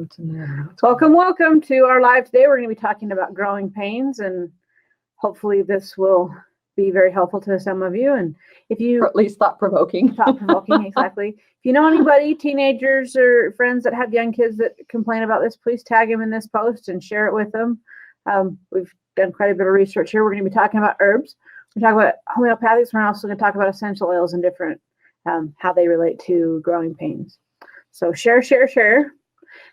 what's in there. Welcome to our live today. We're going to be talking about growing pains, and hopefully this will be very helpful to some of you. And if you, or at least thought-provoking. Thought-provoking, exactly. If you know anybody, teenagers or friends that have young kids that complain about this, please tag them in this post and share it with them. We've done quite a bit of research here. We're going to be talking about herbs. We're talking about homeopathics. We're also going to talk about essential oils and different how they relate to growing pains. So share.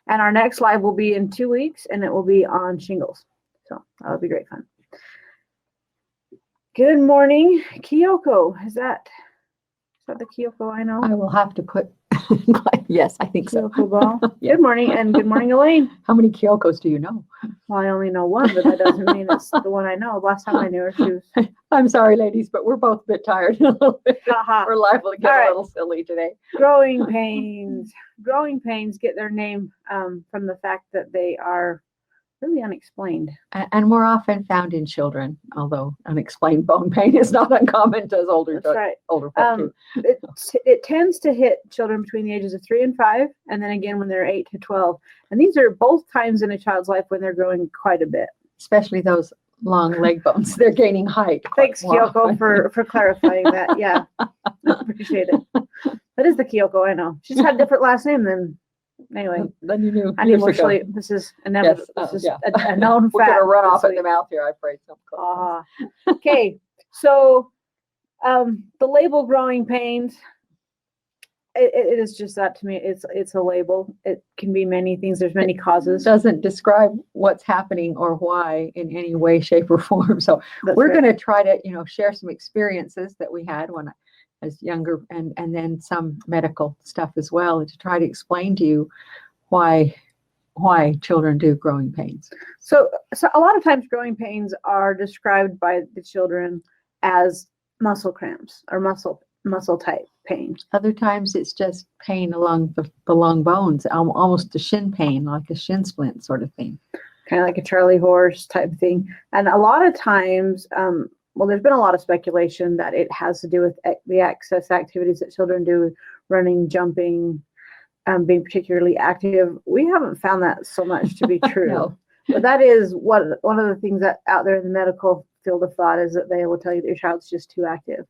And our next live will be in 2 weeks, and it will be on shingles. So that'll be great fun. Good morning, Kyoko. Is that the Kyoko I know? I will have to put, yes, I think Kyoko so. Ball. Yeah. Good morning, and good morning, Elaine. How many Kyokos do you know? Well, I only know one, but that doesn't mean it's the one I know. Last time I knew her, she was. I'm sorry, ladies, but we're both a bit tired. We're liable to get a little silly today. Growing pains. Growing pains get their name from the fact that they are really unexplained. And more often found in children, although unexplained bone pain is not uncommon to older folk too. It tends to hit children between the ages of 3 and 5, and then again when they're 8 to 12. And these are both times in a child's life when they're growing quite a bit. Especially those long leg bones. They're gaining height. Thanks, Kyoko, for clarifying that. Yeah, I appreciate it. That is the Kyoko I know. She's had a different last name than. Anyway, then you knew. I need more sleep. This is inevitable. Yes, this is a known fact. We're going to run off at the mouth here, I'm afraid. Okay, so the label growing pains, it is just that to me. It's a label. It can be many things. There's many causes. It doesn't describe what's happening or why in any way, shape, or form. So we're going to try to, share some experiences that we had when I was younger, and then some medical stuff as well, to try to explain to you why children do growing pains. So a lot of times growing pains are described by the children as muscle cramps or muscle type pain. Other times it's just pain along the long bones, almost a shin pain, like a shin splint sort of thing. Kind of like a Charlie horse type thing. And a lot of times, there's been a lot of speculation that it has to do with the excess activities that children do, running, jumping, being particularly active. We haven't found that so much to be true. No. But that is one of the things that out there in the medical field of thought is that they will tell you that your child's just too active.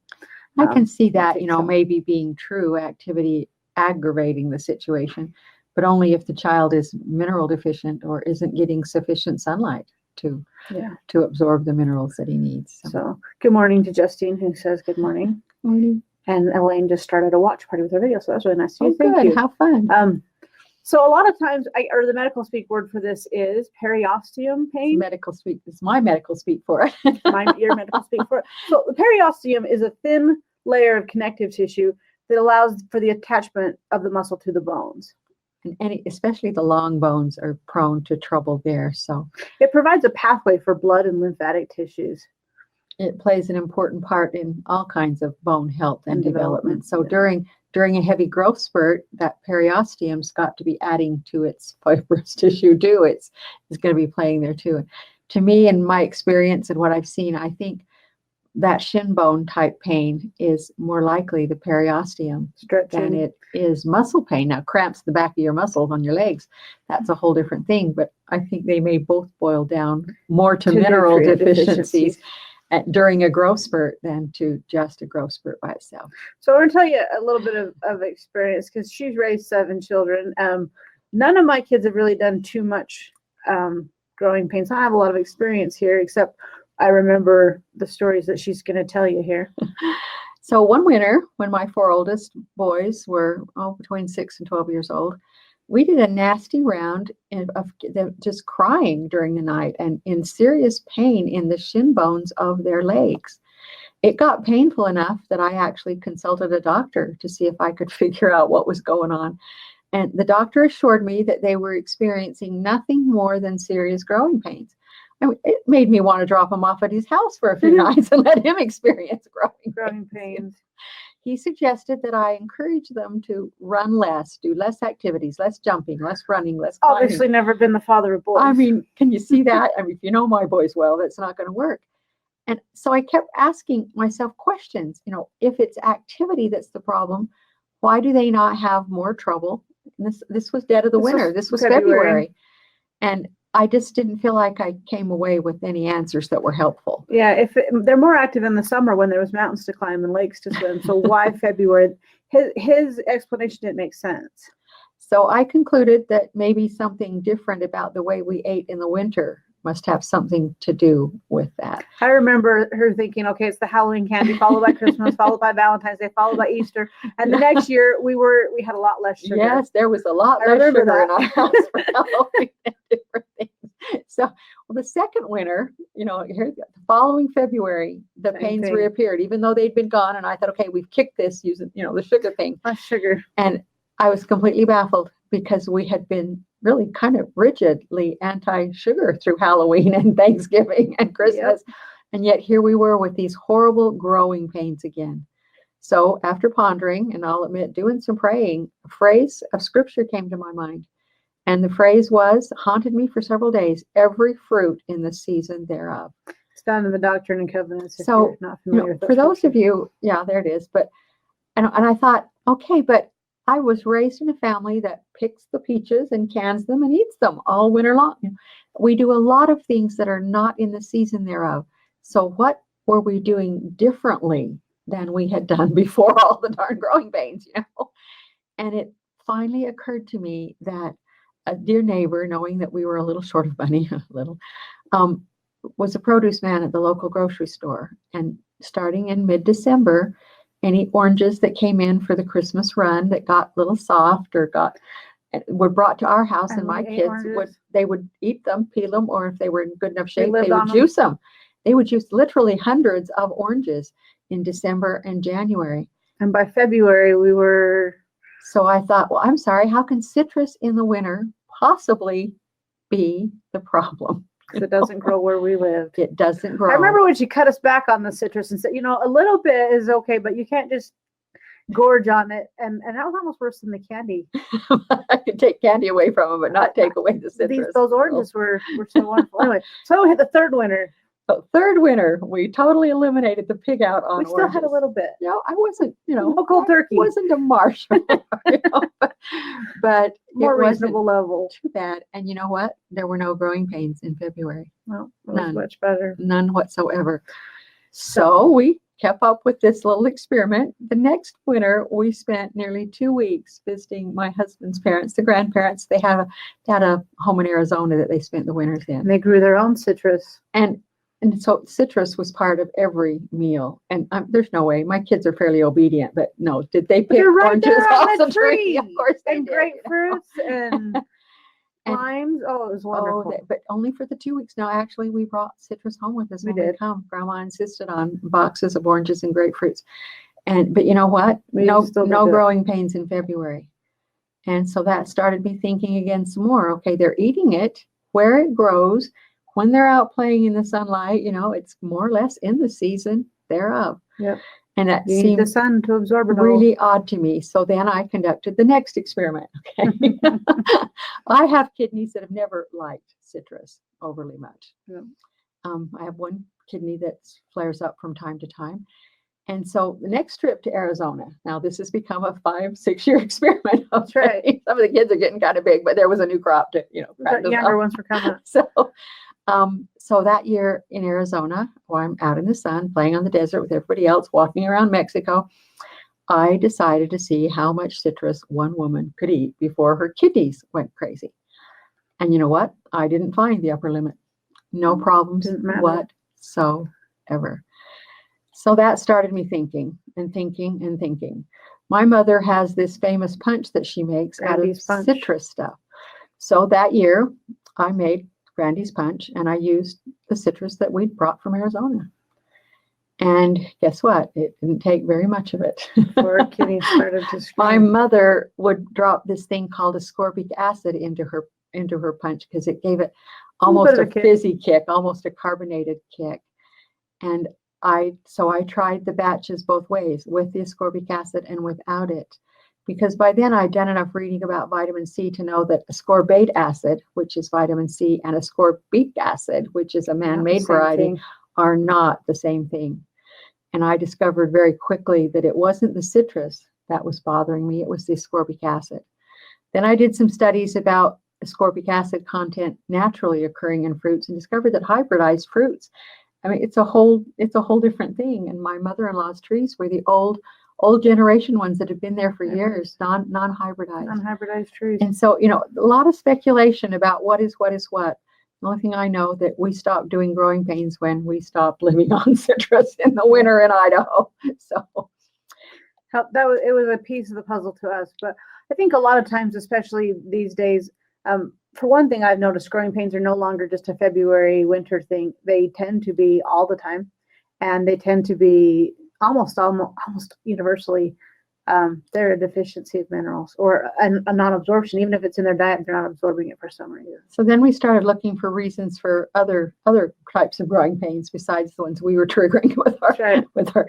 I can see that, so. Maybe being true, activity aggravating the situation, but only if the child is mineral deficient or isn't getting sufficient sunlight to absorb the minerals that he needs. So good morning to Justine, who says good morning. Morning. And Elaine just started a watch party with her video, so that's really nice to you. Thank you. How fun. So a lot of times, the medical speak word for this is periosteum pain. It's my medical speak for it. Your medical speak for it. So the periosteum is a thin layer of connective tissue that allows for the attachment of the muscle to the bones. And especially the long bones are prone to trouble there. So it provides a pathway for blood and lymphatic tissues. It plays an important part in all kinds of bone health and development. So during a heavy growth spurt, that periosteum's got to be adding to its fibrous tissue too. It's going to be playing there too. To me, in my experience and what I've seen, I think that shin bone type pain is more likely the periosteum than it is muscle pain. Now, cramps the back of your muscles on your legs, that's a whole different thing. But I think they may both boil down more to mineral deficiencies during a growth spurt than to just a growth spurt by itself. So I'm going to tell you a little bit of experience, because she's raised 7 children. None of my kids have really done too much growing pains. I have a lot of experience here, except I remember the stories that she's going to tell you here. So one winter, when my 4 oldest boys were between 6 and 12 years old, we did a nasty round of them just crying during the night and in serious pain in the shin bones of their legs. It got painful enough that I actually consulted a doctor to see if I could figure out what was going on. And the doctor assured me that they were experiencing nothing more than serious growing pains. It made me want to drop him off at his house for a few nights and let him experience growing pains. He suggested that I encourage them to run less, do less activities, less jumping, less running, less climbing. Obviously never been the father of boys. I mean, can you see that? I mean, if you know my boys well, that's not going to work. And so I kept asking myself questions. If it's activity that's the problem, why do they not have more trouble And this was dead of the This was winter. This was February. February. And I just didn't feel like I came away with any answers that were helpful. Yeah, they're more active in the summer when there was mountains to climb and lakes to swim. So why February? His explanation didn't make sense. So I concluded that maybe something different about the way we ate in the winter must have something to do with that. I remember her thinking, okay, it's the Halloween candy, followed by Christmas, followed by Valentine's Day, followed by Easter. And the next year we had a lot less sugar. Yes, there was a lot less sugar in our house for Halloween and different things. So, well, the second winter, here the following February, the pains reappeared, even though they'd been gone. And I thought, okay, we've kicked this using, the sugar thing. Less sugar. And I was completely baffled because we had been really kind of rigidly anti-sugar through Halloween and Thanksgiving and Christmas. Yep. And yet here we were with these horrible growing pains again. So after pondering, and I'll admit, doing some praying, a phrase of scripture came to my mind. And the phrase haunted me for several days, every fruit in the season thereof. It's found in the Doctrine and Covenants. So not familiar with for those of you, yeah, there it is. But, and I thought, okay, but I was raised in a family that picks the peaches and cans them and eats them all winter long. We do a lot of things that are not in the season thereof. So what were we doing differently than we had done before all the darn growing pains, And it finally occurred to me that a dear neighbor, knowing that we were a little short of money, was a produce man at the local grocery store. And starting in mid-December, any oranges that came in for the Christmas run that got a little soft or were brought to our house, and my kids would eat them, peel them, or if they were in good enough shape, they would juice them. They would juice literally hundreds of oranges in December and January. And by February, we were... So I thought, well, I'm sorry, how can citrus in the winter possibly be the problem? Because it doesn't grow where we lived. It doesn't grow. I remember when she cut us back on the citrus and said, a little bit is okay, but you can't just gorge on it. And that was almost worse than the candy. I could take candy away from them, but not take away the citrus. Those oranges were so wonderful. Anyway, so we hit the third winter. So third winter, we totally eliminated the pig out on oranges. We still had a little bit. I wasn't, cold turkey. I wasn't a marshmallow, but more reasonable level. Too bad. And you know what? There were no growing pains in February. Well, none. Much better. None whatsoever. So we kept up with this little experiment. The next winter, we spent nearly 2 weeks visiting my husband's parents, the grandparents. They had a home in Arizona that they spent the winters in. And they grew their own citrus. And so citrus was part of every meal. And there's no way. My kids are fairly obedient, but no. Did they pick oranges off the tree? Of course they did. Grapefruits and limes. Oh, it was wonderful. But only for the 2 weeks. No, actually, we brought citrus home with us when we come. Grandma insisted on boxes of oranges and grapefruits. But you know what? No growing pains in February. And so that started me thinking again some more. Okay, they're eating it where it grows. When they're out playing in the sunlight, it's more or less in the season thereof. Yep. And that you seemed need the sun to absorb it really odd to me. So then I conducted the next experiment. Okay. I have kidneys that have never liked citrus overly much. Yeah. I have one kidney that flares up from time to time. And so the next trip to Arizona, now this has become a 5-6 year experiment. That's right. Some of the kids are getting kind of big, but there was a new crop to, the younger ones were coming. So that year in Arizona, while I'm out in the sun, playing on the desert with everybody else, walking around Mexico, I decided to see how much citrus one woman could eat before her kidneys went crazy. And you know what? I didn't find the upper limit. No problems whatsoever. So that started me thinking and thinking and thinking. My mother has this famous punch that she makes out of citrus stuff. So that year, I made Grandy's punch, and I used the citrus that we'd brought from Arizona. And guess what? It didn't take very much of it. Poor kitty started to scream. My mother would drop this thing called ascorbic acid into her punch because it gave it almost a fizzy kick, almost a carbonated kick. And I tried the batches both ways, with the ascorbic acid and without it. Because by then I'd done enough reading about vitamin C to know that ascorbate acid, which is vitamin C, and ascorbic acid, which is a man-made variety, are not the same thing. And I discovered very quickly that it wasn't the citrus that was bothering me, it was the ascorbic acid. Then I did some studies about ascorbic acid content naturally occurring in fruits and discovered that hybridized fruits, I mean, it's a whole different thing. And my mother-in-law's trees were the old generation ones that have been there for years, non-hybridized. Non-hybridized trees. And so, a lot of speculation about what is what. The only thing I know that we stopped doing growing pains when we stopped living on citrus in the winter in Idaho. So it was a piece of the puzzle to us. But I think a lot of times, especially these days, for one thing, I've noticed growing pains are no longer just a February winter thing. They tend to be all the time, and they tend to be almost universally they're a deficiency of minerals or a non-absorption. Even if it's in their diet, they're not absorbing it for some reason. So then we started looking for reasons for other types of growing pains besides the ones we were triggering with our.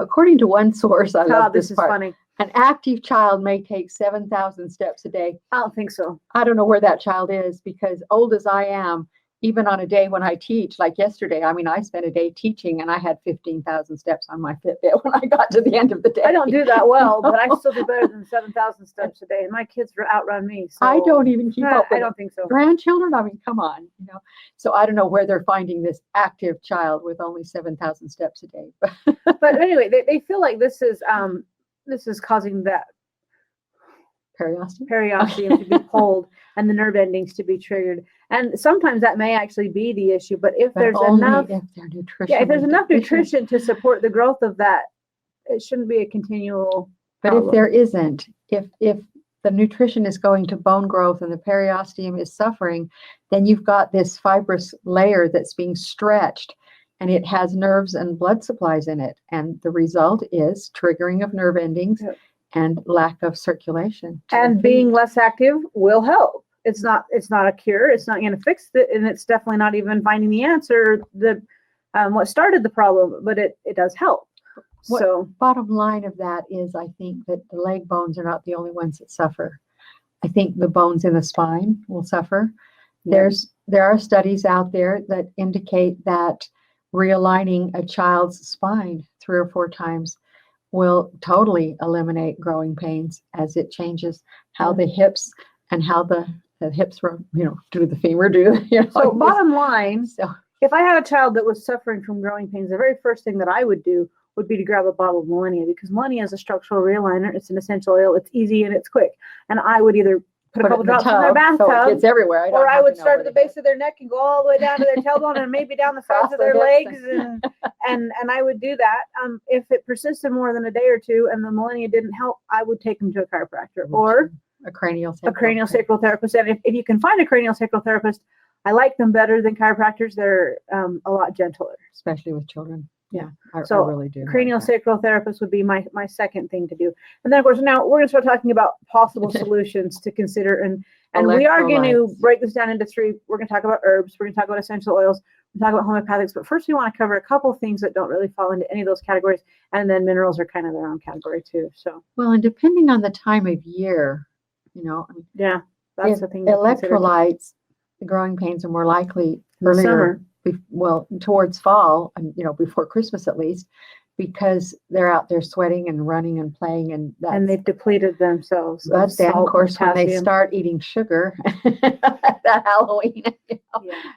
According to one source, I love this part. Funny. An active child may take 7,000 steps a day. I don't think so. I don't know where that child is, because old as I am, even on a day when I teach, like yesterday, I spent a day teaching and I had 15,000 steps on my Fitbit when I got to the end of the day. I don't do that well, but I still do better than 7,000 steps a day. And my kids outrun me. So I don't even keep up with I don't think so. Grandchildren, come on, So I don't know where they're finding this active child with only 7,000 steps a day. But anyway, they feel like this is causing that periosteum to be pulled and the nerve endings to be triggered. And sometimes that may actually be the issue. But if there's enough, if there's enough nutrition to support the growth of that, it shouldn't be a continual. But if there isn't, if the nutrition is going to bone growth and the periosteum is suffering, then you've got this fibrous layer that's being stretched, and it has nerves and blood supplies in it. And the result is triggering of nerve endings and lack of circulation. And being less active will help. It's not a cure. It's not going to fix it. And it's definitely not even finding the answer, what started the problem, but it does help. So bottom line of that is, I think that the leg bones are not the only ones that suffer. I think the bones in the spine will suffer. Yeah. There are studies out there that indicate that realigning a child's spine 3 or 4 times will totally eliminate growing pains, as it changes how the hips and how the hips do the femur do. So bottom line, if I had a child that was suffering from growing pains, the very first thing that I would do would be to grab a bottle of Millennia, because Millennia is a structural realigner. It's an essential oil. It's easy and it's quick. And I would either put a couple drops in their bathtub, so it gets everywhere. Or I would start at the base of their neck and go all the way down to their tailbone and maybe down the sides of their legs, and I would do that. If it persisted more than a day or two and the Millennia didn't help, I would take them to a chiropractor or a craniosacral therapist. And if you can find a craniosacral therapist, I like them better than chiropractors. They're a lot gentler, especially with children. Yeah, I really do. Craniosacral therapist would be my second thing to do. And then, of course, now we're going to start talking about possible solutions to consider. And we are going to break this down into 3. We're going to talk about herbs. We're going to talk about essential oils. We're going to talk about homeopathics. But first, we want to cover a couple of things that don't really fall into any of those categories. And then minerals are kind of their own category, too. So, well, and depending on the time of year, yeah, that's the thing. Electrolytes, the growing pains are more likely earlier. Summer. Towards fall, and before Christmas at least, because they're out there sweating and running and playing, and they've depleted themselves. But then, of course, when they start eating sugar that Halloween,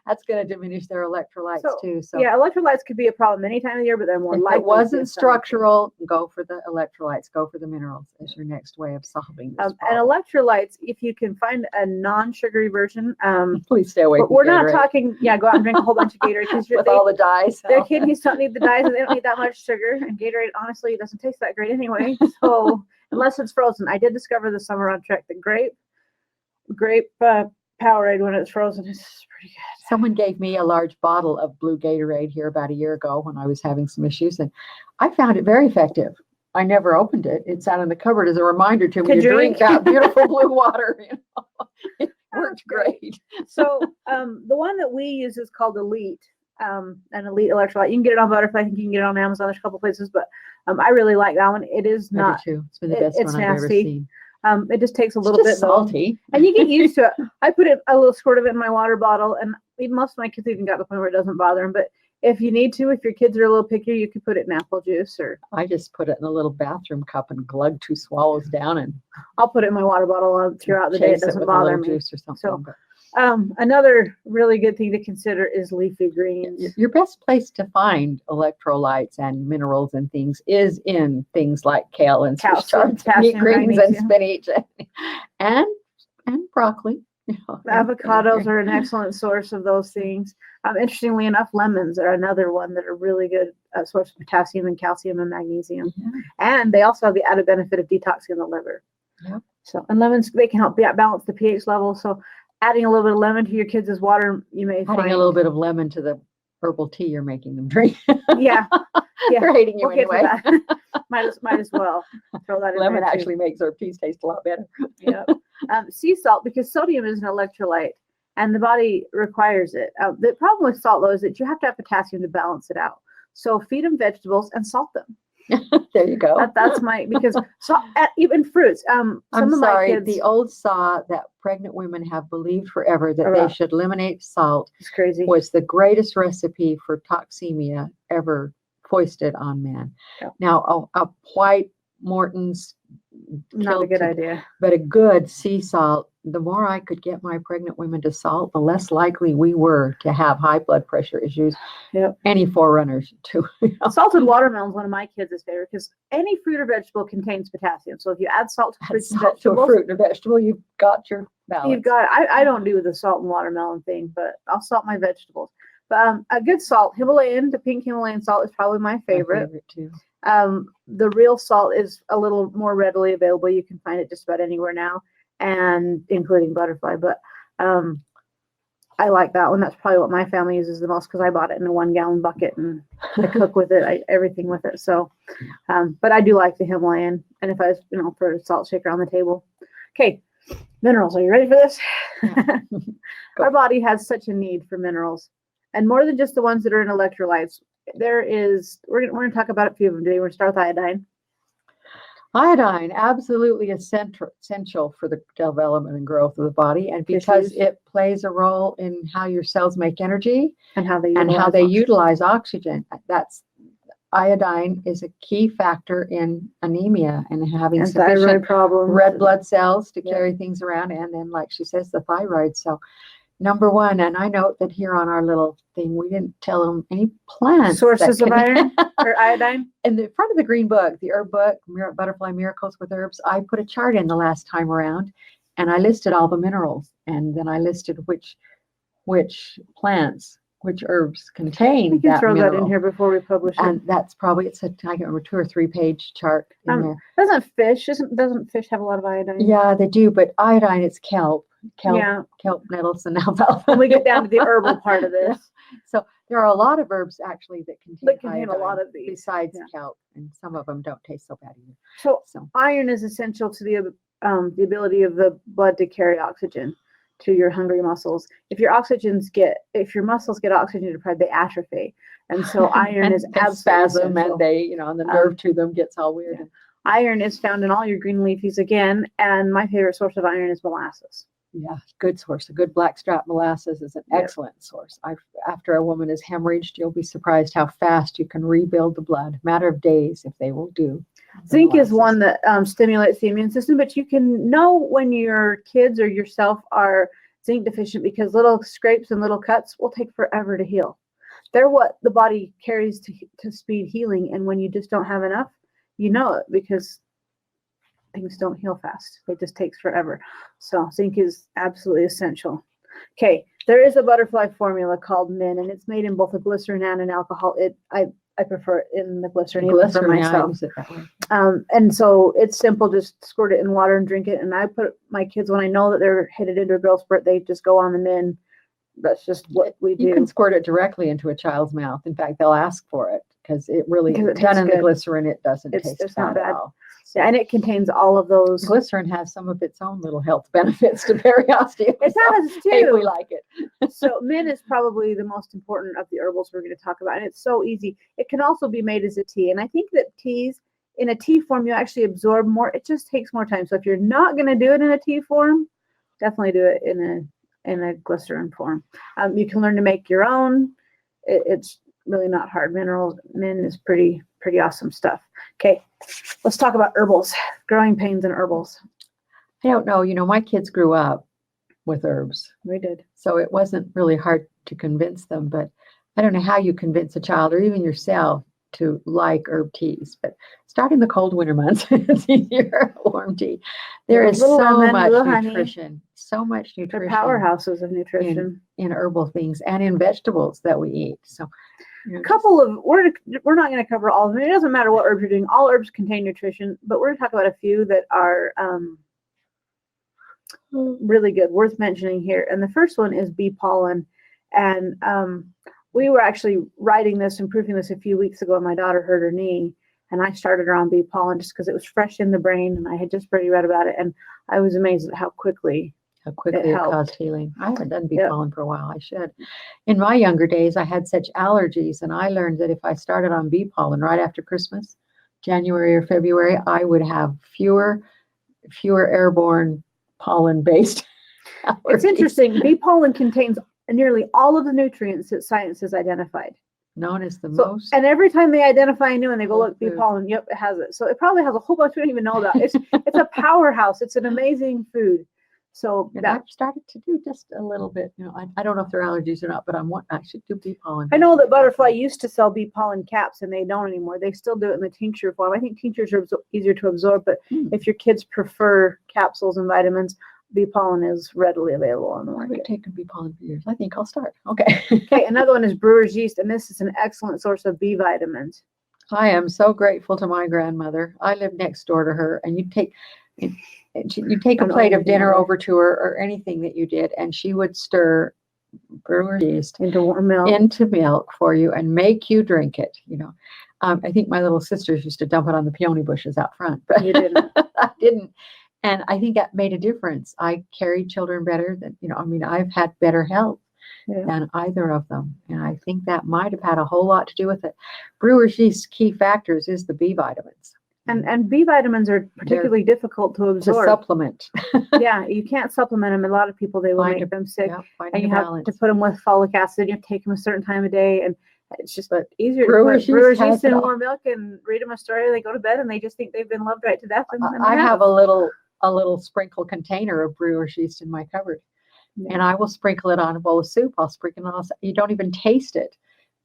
that's going to diminish their electrolytes too. So electrolytes could be a problem any time of year, but they're more likely. If it wasn't structural, go for the electrolytes. Go for the minerals as your next way of solving this and electrolytes, if you can find a non-sugary version, please stay away. But we're not talking. Yeah, go out and drink a whole bunch of Gatorade with all the dyes. Their kidneys don't need the dyes, and they don't need that much sugar. And Gatorade, honestly, doesn't taste that great anyway. So unless it's frozen, I did discover this summer on Trek that grape Powerade when it's frozen is pretty good. Someone gave me a large bottle of blue Gatorade here about a year ago when I was having some issues, and I found it very effective. I never opened it. It sat in the cupboard as a reminder to me to drink that beautiful blue water. It worked great. So the one that we use is called Elite. An Elite electrolyte. You can get it on Butterfly. I think you can get it on Amazon. There's a couple places, but I really like that one. It is not. I do too. It's been the best one I've ever seen. It just takes a little bit salty, and you get used to it. I put a little squirt of it in my water bottle, and most of my kids even got to the point where it doesn't bother them. But if you need to, if your kids are a little picky, you could put it in apple juice, or I just put it in a little bathroom cup and glug 2 swallows down and I'll put it in my water bottle throughout the day. It chase it doesn't with a bother little me. juice or something. So, but another really good thing to consider is leafy greens. your best place to find electrolytes and minerals and things is in things like kale and Swiss chard, meat greens and spinach and broccoli. Avocados are an excellent source of those things. Interestingly enough, lemons are another one that are really good source of potassium and calcium and magnesium. And they also have the added benefit of detoxing the liver. So, and lemons, they can help balance the pH level. So adding a little bit of lemon to your kids' water, you may find. Adding a little bit of lemon to the herbal tea you're making them drink. Yeah. They're hating you anyway. might as well throw that in. Lemon actually makes our teas taste a lot better. Sea salt, because sodium is an electrolyte and the body requires it. The problem with salt, though, is that you have to have potassium to balance it out. So feed them vegetables and salt them. There you go. That's because salt, even fruits. I'm sorry, the old saw that pregnant women have believed forever that they should eliminate salt. It's crazy. Was the greatest recipe for toxemia ever foisted on man. Now, a white Morton's not a good idea, but a good sea salt. The more I could get my pregnant women to salt, the less likely we were to have high blood pressure issues. Any forerunners to salted watermelon is one of my kids' favorite, because any fruit or vegetable contains potassium. So if you add salt to fruits and vegetables, to a fruit and a vegetable, you've got your balance. You've got. I don't do the salt and watermelon thing, but I'll salt my vegetables. But a good salt, the pink Himalayan salt is probably my favorite. Too. The real salt is a little more readily available. You can find it just about anywhere now, and including butterfly. But I like that one. That's probably what my family uses the most, because I bought it in a 1-gallon bucket and I cook with it, everything with it. So, but I do like the Himalayan. And if I was, put a salt shaker on the table. Okay, minerals. Are you ready for this? Our body has such a need for minerals, and more than just the ones that are in electrolytes. We're going to talk about a few of them today. We're going to start with iodine. Iodine, absolutely essential for the development and growth of the body, and because it plays a role in how your cells make energy and how they utilize oxygen. That's iodine is a key factor in anemia and having sufficient red blood cells to carry things around, and then, like she says, the thyroid. So, number one, and I note that here on our little thing, we didn't tell them any plants. Sources of iron or iodine? In the front of the green book, the herb book, Butterfly Miracles with Herbs, I put a chart in the last time around, and I listed all the minerals, and then I listed which plants, which herbs contain that mineral. We can throw that in here before we publish it. And that's probably, I can't remember, 2 or 3 page chart in there. Doesn't fish have a lot of iodine? Yeah, they do, but iodine, it's kelp, nettles, and alfalfa. When we get down to the herbal part of this. So there are a lot of herbs actually that contain iodine, a lot of these besides kelp, and some of them don't taste so bad either. So iron is essential to the ability of the blood to carry oxygen to your hungry muscles. If your muscles get oxygen deprived, they atrophy, and so iron is absolutely spasm, and they, the nerve to them gets all weird. Yeah. Iron is found in all your green leafies again, and my favorite source of iron is molasses. Yeah, good source. A good blackstrap molasses is an excellent source. After a woman is hemorrhaged, you'll be surprised how fast you can rebuild the blood. Matter of days if they will do. Zinc is one that stimulates the immune system, but you can know when your kids or yourself are zinc deficient because little scrapes and little cuts will take forever to heal. They're what the body carries to speed healing, and when you just don't have enough, you know it, because things don't heal fast. It just takes forever. So zinc is absolutely essential. Okay, there is a butterfly formula called Min, and it's made in both a glycerin and an alcohol. I prefer it in the glycerin for myself. And so it's simple. Just squirt it in water and drink it. And I put my kids, when I know that they're headed into a growth spurt, they just go on the Min. That's just what we do. You can squirt it directly into a child's mouth. In fact, they'll ask for it because it really, done in the glycerin, it doesn't taste bad at all. Yeah, and it contains all of those. Glycerin has some of its own little health benefits to periosteum. It does too. Hey, we like it. So Min is probably the most important of the herbals we're going to talk about, and it's so easy. It can also be made as a tea, and I think that teas, in a tea form, you actually absorb more. It just takes more time. So if you're not going to do it in a tea form, definitely do it in a glycerin form. You can learn to make your own. It's really not hard. Min is pretty awesome stuff. Okay, let's talk about herbals, growing pains and herbals. I don't know. My kids grew up with herbs. We did. So it wasn't really hard to convince them, but I don't know how you convince a child or even yourself to like herb teas. But starting the cold winter months, it's easier. Warm tea. There is Little so lemon, much little honey. nutrition, so much They're nutrition powerhouses of nutrition. in herbal things and in vegetables that we eat. So A couple of we're not going to cover all of them. It doesn't matter what herbs you're doing. All herbs contain nutrition, but we're going to talk about a few that are really good, worth mentioning here. And the first one is bee pollen. And we were actually writing this and proofing this a few weeks ago, and my daughter hurt her knee, and I started her on bee pollen just because it was fresh in the brain, and I had just already read about it, and I was amazed at how quickly it helped. caused healing. I haven't done bee Yep. pollen for a while. I should. In my younger days, I had such allergies, and I learned that if I started on bee pollen right after Christmas, January or February, I would have fewer airborne pollen-based allergies. It's interesting. Bee pollen contains nearly all of the nutrients that science has identified. Known as the So, most. and every time they identify a new one, they go, Whole look, bee food. pollen. Yep, it has it. So it probably has a whole bunch we don't even know about. It's a powerhouse. It's an amazing food. So And that I've started to do just a little bit. I don't know if they're allergies or not, but I should do bee pollen. I know that Butterfly used to sell bee pollen caps, and they don't anymore. They still do it in the tincture form. I think tinctures are easier to absorb, but if your kids prefer capsules and vitamins, bee pollen is readily available on the I've market. taken bee pollen for years. I think I'll start. Okay. Okay, another one is brewer's yeast, and this is an excellent source of B vitamins. I am so grateful to my grandmother. I lived next door to her, and you'd take a plate of dinner over to her or anything that you did, and she would stir brewer's yeast Into warm milk. into milk for you and make you drink it. I think my little sisters used to dump it on the peony bushes out front, but You didn't. I didn't. And I think that made a difference. I carried children better than, I've had better health than either of them. And I think that might have had a whole lot to do with it. Brewer's yeast's key factors is the B vitamins. And B vitamins are particularly difficult to To absorb. supplement. Yeah, you can't supplement them. A lot of people, they will Find make them sick. Yeah, And finding you a have balance. to put them with folic acid. You have to take them a certain time of day. And it's just easier to brewer's put brewer's yeast has yeast in it all. warm milk and read them a story. They go to bed and they just think they've been loved right to death. And I have a little sprinkle container of brewer's yeast in my cupboard. And I will sprinkle it on a bowl of soup. I'll sprinkle it on. You don't even taste it.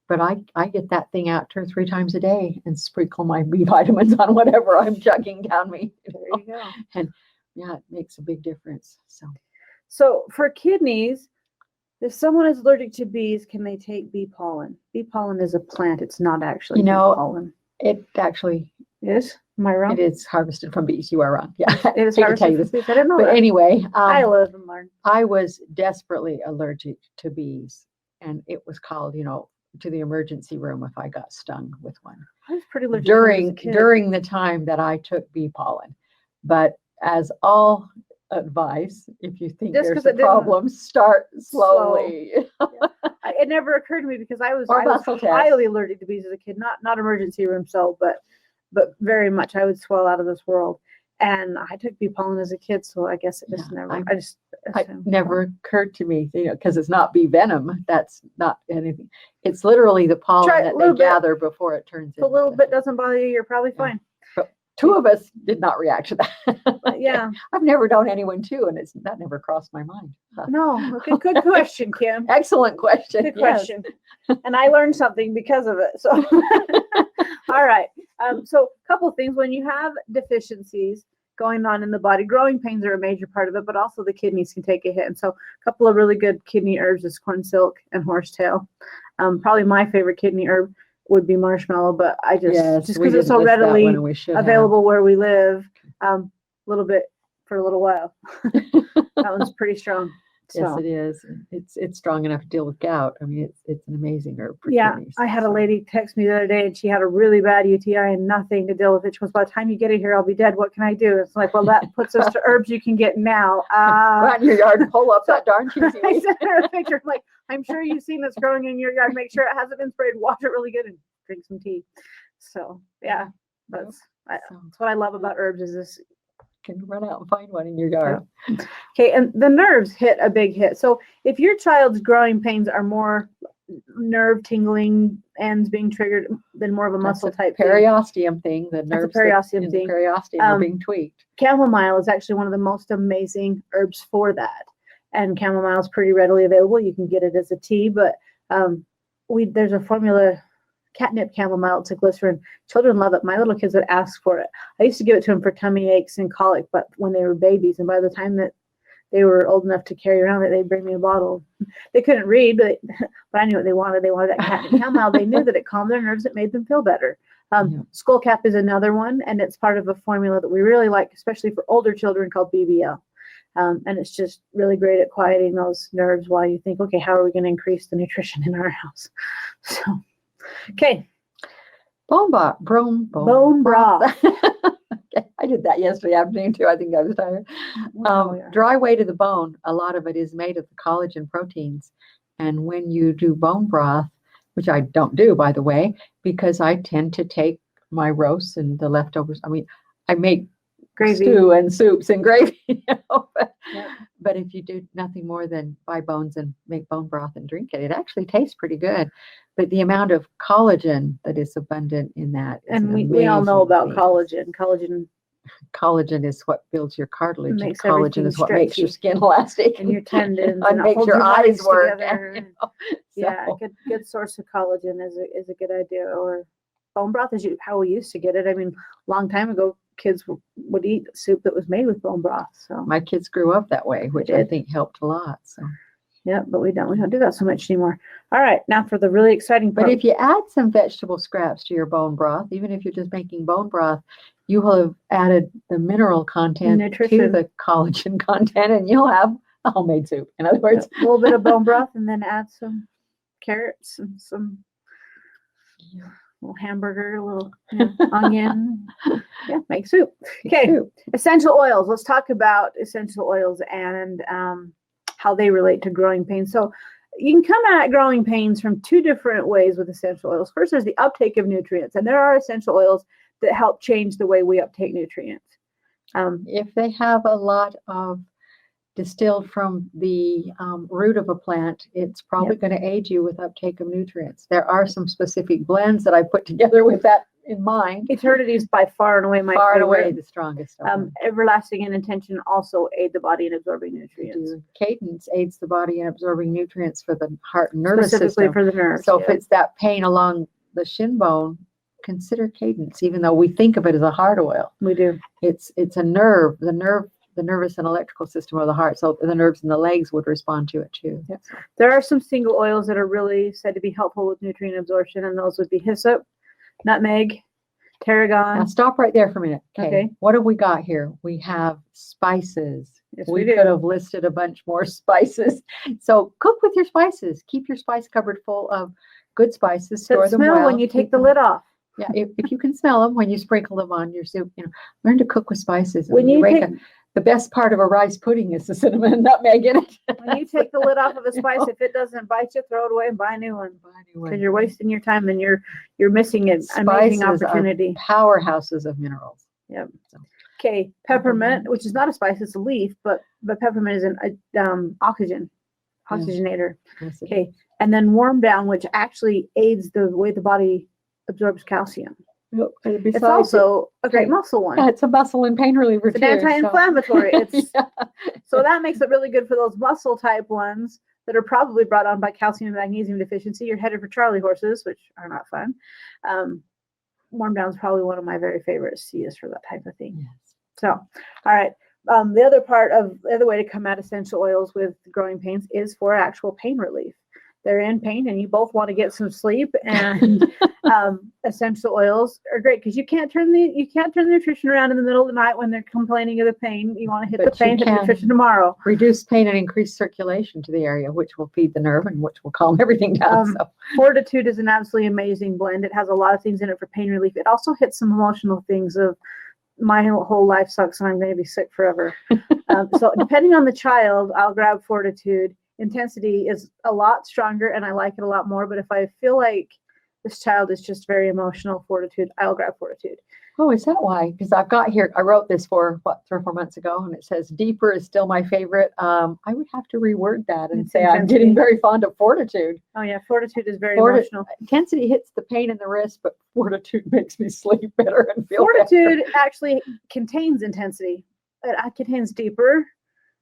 But I get that thing out 2 or 3 times a day and sprinkle my B vitamins on whatever I'm chugging down me. There you go. And yeah, it makes a big difference. So for kidneys, if someone is allergic to bees, can they take bee pollen? Bee pollen is a plant. It's not actually bee pollen. It actually is. Am I wrong? It is harvested from bees. You are wrong. Yeah. It is Hate to tell harvested you from this. bees. I didn't know But that. anyway, I live and learn. I was desperately allergic to bees, and it was called, to the emergency room if I got stung with one. I was pretty allergic to them as a kid. during the time that I took bee pollen. But as all advice, if you think Just there's 'cause a it didn't- problem, start slowly. It never occurred to me because I was Or muscle test. highly allergic to bees as a kid. Not emergency room so, but very much. I would swell out of this world. And I took bee pollen as a kid, so I guess it just never. It never occurred to me, because it's not bee venom. That's not anything. It's literally the pollen Try a that little they bit. gather before it turns If a little bit doesn't bother you, you're probably fine. But 2 of us did not react to that. But yeah. I've never known anyone to, and that never crossed my mind. No, good question, Kim. Excellent question. Good yes. question. And I learned something because of it. So, all right. So a couple of things. When you have deficiencies going on in the body, growing pains are a major part of it, but also the kidneys can take a hit. And so a couple of really good kidney herbs is corn silk and horsetail. Probably my favorite kidney herb would be marshmallow, but I just because it's so readily available where we live, a little bit for a little while. That one's pretty strong. Yes, So. it is. It's strong enough to deal with gout. I mean, it's an amazing herb for Yeah, kidneys. I had a lady text me the other day, and she had a really bad UTI and nothing to deal with it. She goes, "By the time you get it here, I'll be dead. What can I do?" It's like, well, that puts us to herbs you can get now. Go out in your yard and pull up that darn cheesy I weed. sent her a picture. I'm like, I'm sure you've seen this growing in your yard. Make sure it hasn't been sprayed. Wash it really good and drink some tea. So yeah, that's what I love about herbs is this. Can run out and find one in your yard. Okay, and the nerves hit a big hit. So if your child's growing pains are more nerve tingling ends being triggered than more of a muscle type thing. Periosteum thing. The nerves periosteum thing. The periosteum are being tweaked. Chamomile is actually one of the most amazing herbs for that. And chamomile is pretty readily available. You can get it as a tea, but there's a formula, catnip chamomile, it's a glycerin. Children love it. My little kids would ask for it. I used to give it to them for tummy aches and colic, but when they were babies, and by the time that they were old enough to carry around it, they'd bring me a bottle. They couldn't read, but I knew what they wanted. They wanted that catnip chamomile. They knew that it calmed their nerves. It made them feel better. Skullcap is another one, and it's part of a formula that we really like, especially for older children, called BBL. And it's just really great at quieting those nerves while you think, okay, how are we going to increase the nutrition in our house? So, okay. Bone broth. Okay. I did that yesterday afternoon too. I think I was tired. Dry way to the bone. A lot of it is made of the collagen proteins. And when you do bone broth, which I don't do, by the way, because I tend to take my roasts and the leftovers. I mean, I make gravy, stew and soups and gravy. But if you do nothing more than buy bones and make bone broth and drink it, it actually tastes pretty good. But the amount of collagen that is abundant in that is and we all know about thing. Collagen is what builds your cartilage. And collagen is what makes your skin elastic. And your tendons. and makes your eyes work. Good source of collagen is a good idea. Or bone broth is how we used to get it. I mean, a long time ago, kids would eat soup that was made with bone broth. So my kids grew up that way, which I think helped a lot. So. Yeah, but we don't do that so much anymore. All right, now for the really exciting part. But if you add some vegetable scraps to your bone broth, even if you're just making bone broth, you will have added the mineral content to the collagen content, and you'll have a homemade soup. In other words, a little bit of bone broth, and then add some carrots and some little hamburger, a little onion. Yeah, make soup. Okay, essential oils. Let's talk about essential oils and how they relate to growing pains. So you can come at growing pains from two different ways with essential oils. First, there's the uptake of nutrients, and there are essential oils that help change the way we uptake nutrients. If they have a lot of distilled from the root of a plant, it's probably going to aid you with uptake of nutrients. There are some specific blends that I put together with that in mind. Eternity is by far and away my favorite. Far and away the strongest. Everlasting and Intention also aid the body in absorbing nutrients. Cadence aids the body in absorbing nutrients for the heart and nervous system. Specifically for the nerves. So if it's that pain along the shin bone, consider Cadence, even though we think of it as a heart oil. We do. It's a nerve. The nervous and electrical system of the heart. So the nerves in the legs would respond to it too. Yep. There are some single oils that are really said to be helpful with nutrient absorption, and those would be hyssop, nutmeg, tarragon. Now stop right there for a minute. Okay. What have we got here? We have spices. Yes, we could have listed a bunch more spices. So cook with your spices. Keep your spice cupboard full of good spices. Store them well. When you take the lid off. Yeah, if you can smell them when you sprinkle them on your soup, learn to cook with spices. When you the best part of a rice pudding is the cinnamon and nutmeg in it. When you take the lid off of a spice, if it doesn't bite you, throw it away and buy a new one. Because you're wasting your time and you're missing an amazing opportunity. Powerhouses of minerals. Yep. Okay, peppermint, which is not a spice, it's a leaf, but peppermint is an oxygenator. Yes, okay, and then worm down, which actually aids the way the body absorbs calcium. It's also a great muscle one. Yeah, it's a muscle and pain reliever too. It's anti-inflammatory. So. So that makes it really good for those muscle type ones that are probably brought on by calcium and magnesium deficiency. You're headed for Charlie horses, which are not fun. Worm down is probably one of my very favorites to use for that type of thing. Yes. So, all right. The other way to come at essential oils with growing pains is for actual pain relief. They're in pain and you both want to get some sleep, and essential oils are great because you can't turn the nutrition around in the middle of the night when they're complaining of the pain. You want to hit the pain, hit the nutrition tomorrow. Reduce pain and increase circulation to the area, which will feed the nerve and which will calm everything down. Fortitude is an absolutely amazing blend. It has a lot of things in it for pain relief. It also hits some emotional things of my whole life sucks and I'm going to be sick forever. So depending on the child, I'll grab Fortitude. Intensity is a lot stronger and I like it a lot more, but if I feel like This child is just very emotional. Fortitude. I'll grab Fortitude. Oh, is that why? Because I've got here, I wrote this for, 3 or 4 months ago, and it says, deeper is still my favorite. I would have to reword that and It's say I'm intensity. getting very fond of Fortitude. Oh yeah, Fortitude is very emotional. Intensity hits the pain in the wrist, but Fortitude makes me sleep better and feel Fortitude better. actually contains intensity. It contains deeper.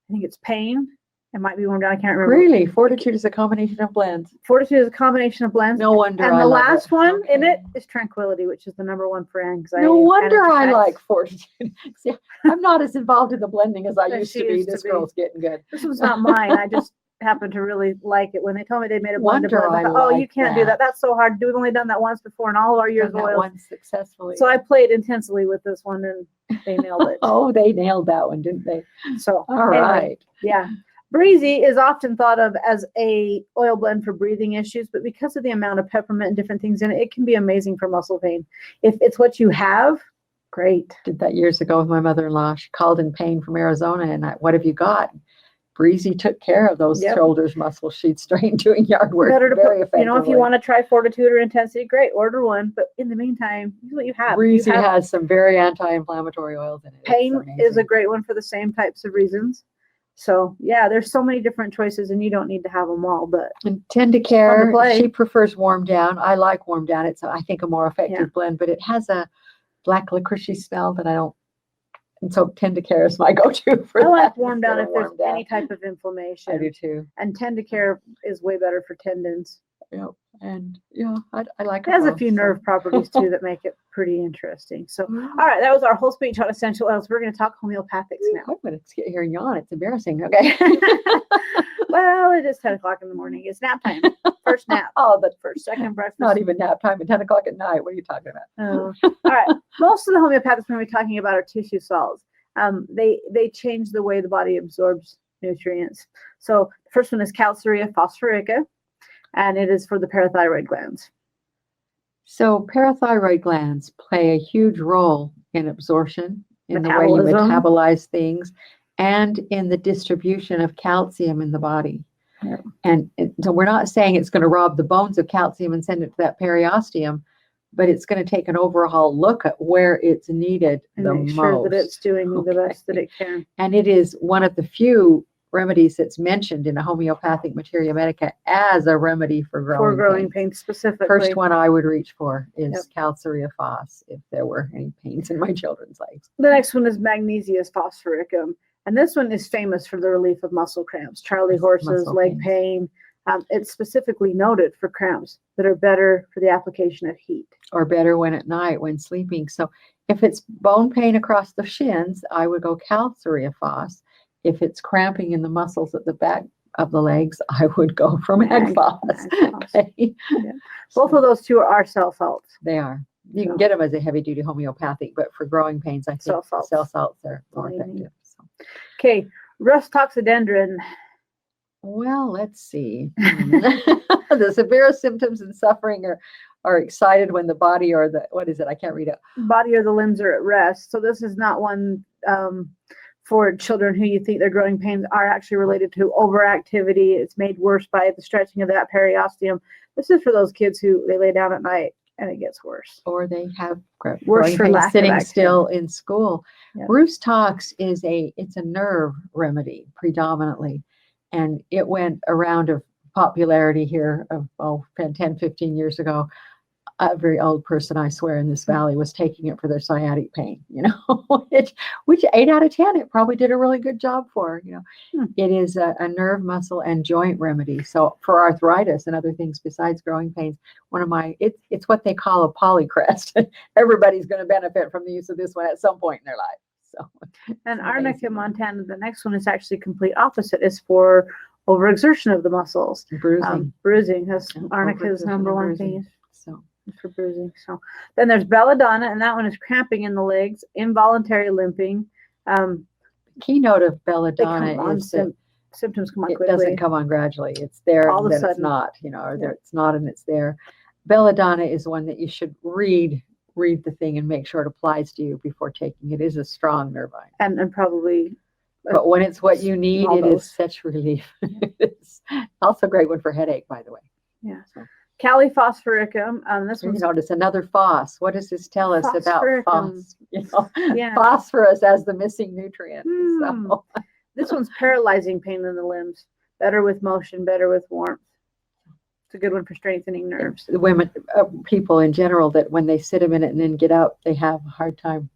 I think it's pain. It might be warm down. I can't remember. Really? Fortitude is a combination of blends. Fortitude is a combination of blends. No wonder And I the love last it. one in Okay. it is Tranquility, which is the #1 for anxiety. No and wonder panic I attacks. like Fortitude. See, I'm not as involved in the blending as I As used she to be. used to This be. girl's getting good. This one's not mine. I just happen to really like it. When they told me they made a blend of Wonder blends, I I thought, oh, you like can't do that. that. That's so hard. We've only done that once before in all of our years Done of that oils. one successfully. So I played intensely with this one, and they nailed it. Oh, they nailed that one, didn't they? So All anyway, right. yeah. Breezy is often thought of as a oil blend for breathing issues, but because of the amount of peppermint and different things in it, it can be amazing for muscle pain. If it's what you have, great. Did that years ago with my mother-in-law. She called in pain from Arizona, and what have you got? Breezy took care of those Yep. shoulders muscles she'd strained doing yard work Better to very put, effectively. if you want to try Fortitude or Intensity, great, order one. But in the meantime, use what you have. If Breezy you have has some very anti-inflammatory oils in it. It's pain is a amazing. great one for the same types of reasons. So yeah, there's so many different choices, and you don't need to have them all. But And Tend to Care, play. she prefers Warm Down. I like Warm Down. It's, I think, a more effective Yeah. blend, but it has a black licorice smell that I don't. And so Tend to Care is my go-to for I that. like Warm Down instead if of there's Warm Down. any type of inflammation. I do too. And Tend to Care is way better for tendons. Yep. And yeah, I like It has a both, few so. nerve properties too that make it pretty interesting. So, Mhm. all right, that was our whole speech on essential oils. We're going to talk homeopathics now. I'm going to get here and yawn. It's embarrassing. Okay. Well, it is 10 o'clock in the morning. It's nap time. First nap. Oh, but Second breakfast. not even nap time at 10 o'clock at night. What are you talking about? Oh. All right. Most of the homeopathics we're going to be talking about are tissue salts. They change the way the body absorbs nutrients. So the first one is Calcarea phosphorica, and it is for the parathyroid glands. So parathyroid glands play a huge role in absorption, in the way you Metabolism. metabolize things, and in the distribution of calcium in the body. Yep. And so we're not saying it's going to rob the bones of calcium and send it to that periosteum, but it's going to take an overhaul look at where it's needed And the make most. sure that it's doing the Okay. best that it can. And it is one of the few remedies that's mentioned in a homeopathic materia medica as a remedy for growing, For growing pains. pain specifically. First one I would reach for is Yep. Calcarea phos if there were any pains in my children's legs. The next one is Magnesia phosphoricum. And this one is famous for the relief of muscle cramps, Charlie horses, Muscle leg pains. pain. It's specifically noted for cramps that are better for the application of heat. Or better when at night when sleeping. So if it's bone pain across the shins, I would go Calcarea phos. If it's cramping in the muscles at the back of the legs, I would go for Mag phos. Okay. Yeah. Both of those two are cell salts. They are. You So- can get them as a heavy duty homeopathic, but for growing pains, I think Cell salts. cell salts are more all you need. effective. So. Okay, rust toxidendron. Well, let's see. The severe symptoms and suffering are excited when the body or the, what is it? I can't read it. Body or the limbs are at rest. So this is not one for children who you think their growing pains are actually related to overactivity. It's made worse by the stretching of that periosteum. This is for those kids who they lay down at night and it gets worse. Or they have Worse growing for pains lack of sitting activity. still in school. Yeah. Bruce Tox it's a nerve remedy predominantly. And it went a round of popularity here of 10, 15 years ago. A very old person, I swear, in this valley was taking it for their sciatic pain, which 8 out of 10, it probably did a really good job for, It is a nerve, muscle, and joint remedy. So for arthritis and other things besides growing pains, it's what they call a polycrest. Everybody's going to benefit from the use of this one at some point in their life. So, And it's Arnica amazing. montana, the next one is actually complete opposite. Is for overexertion of the muscles. Bruising. Bruising. That's Yeah, Arnica's overexertion number and one bruising. thing. So For bruising. So then there's belladonna, and that one is cramping in the legs, involuntary limping. keynote of They belladonna come on is that symptoms come on it quickly. doesn't come on gradually. It's there, All of a and then it's sudden. not, or Yeah. it's not and it's there. Belladonna is one that you should read the thing and make sure it applies to you before taking it. It is a strong nervine. and probably But when it's what you need, small it is dose. such relief. It's also a great one for headache, by the way. Yeah. So, Caliphosphoricum. This You one's notice another phos. What does this tell us about Phosphoricum. phos? You know, Yeah. phosphorus as the missing nutrient. Hmm. So This one's paralyzing pain in the limbs. Better with motion, better with warmth. It's a good one for strengthening nerves. women, people in general, that when they sit a minute and then get up, they have a hard time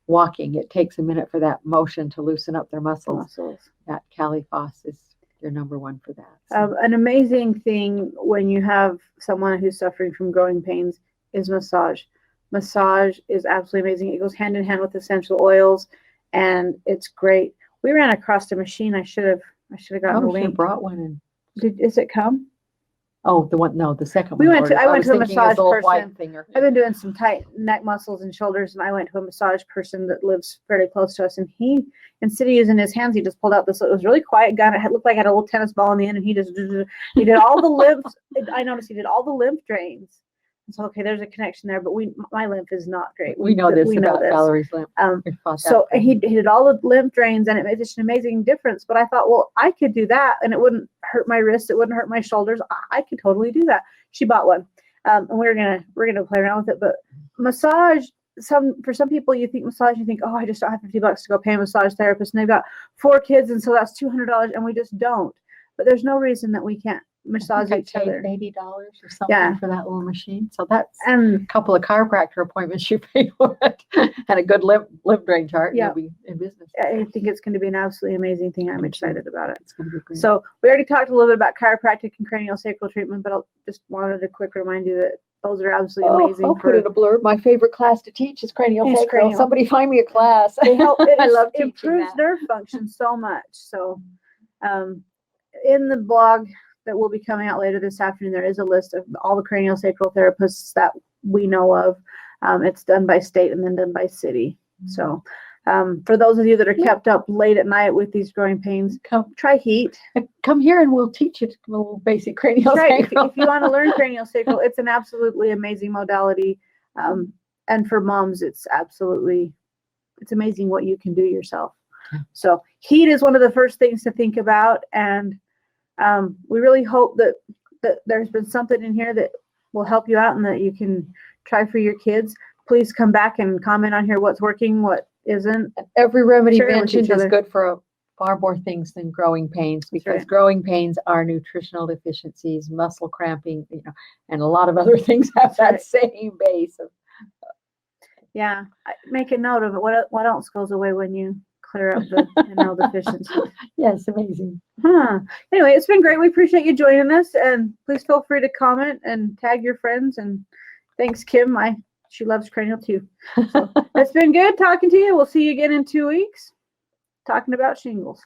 walking. It takes a minute for that motion to loosen up their muscles. That Caliphos is your number one for that. So. An amazing thing when you have someone who's suffering from growing pains is massage. Massage is absolutely amazing. It goes hand in hand with essential oils, and it's great. We ran across a machine. I should have gotten the link. Brought one in. Is it come? Oh, the one. No, the second We one. went to. I went to a massage person. Thing I've been doing some tight neck muscles and shoulders, and I went to a massage person that lives fairly close to us, and he, instead of using his hands, he just pulled out this. It was really quiet gun. It looked like it had a little tennis ball in the end, and he did all the lymph. I noticed he did all the lymph drains. So okay, there's a connection there, but my lymph is not great. We know this about Valerie's lymph. So he did all the lymph drains, and it made such an amazing difference. But I thought, well, I could do that, and it wouldn't hurt my wrist, it wouldn't hurt my shoulders. I could totally do that. She bought one, and we're gonna play around with it. But massage, for some people, you think massage, you think, oh, I just don't have $50 to go pay a massage therapist, and they've got 4 kids, and so that's $200, and we just don't. But there's no reason that we can't massage each other. $80 or something for that little machine. So that's and a couple of chiropractor appointments you pay for it, and a good lymph drain chart. Yeah, you'll be in business. I think it's going to be an absolutely amazing thing. I'm excited about it. It's going to be great. So we already talked a little bit about chiropractic and craniosacral treatment, but I just wanted to quick remind you that those are absolutely amazing. I'll put in a blurb. My favorite class to teach is craniosacral. cranial. Somebody find me a class. They help. I love teaching improves that. nerve function so much. So, in the blog that will be coming out later this afternoon, there is a list of all the craniosacral therapists that we know of. It's done by state and then done by city. So, for those of you that are kept up late at night with these growing pains, try heat. Come here and we'll teach you a little basic craniosacral. Right. If you want to learn craniosacral, it's an absolutely amazing modality. And for moms, it's amazing what you can do yourself. So heat is one of the first things to think about, and we really hope that there's been something in here that will help you out and that you can try for your kids. Please come back and comment on here what's working, what isn't. Every remedy mentioned is good for far more things than growing pains, because growing pains are nutritional deficiencies, muscle cramping, and a lot of other things have that same base of. Yeah, make a note of it. What else goes away when you clear up the mineral deficiency? Yes, amazing. Anyway, it's been great. We appreciate you joining us, and please feel free to comment and tag your friends. And thanks, Kim. She loves cranial too. So it's been good talking to you. We'll see you again in 2 weeks talking about shingles.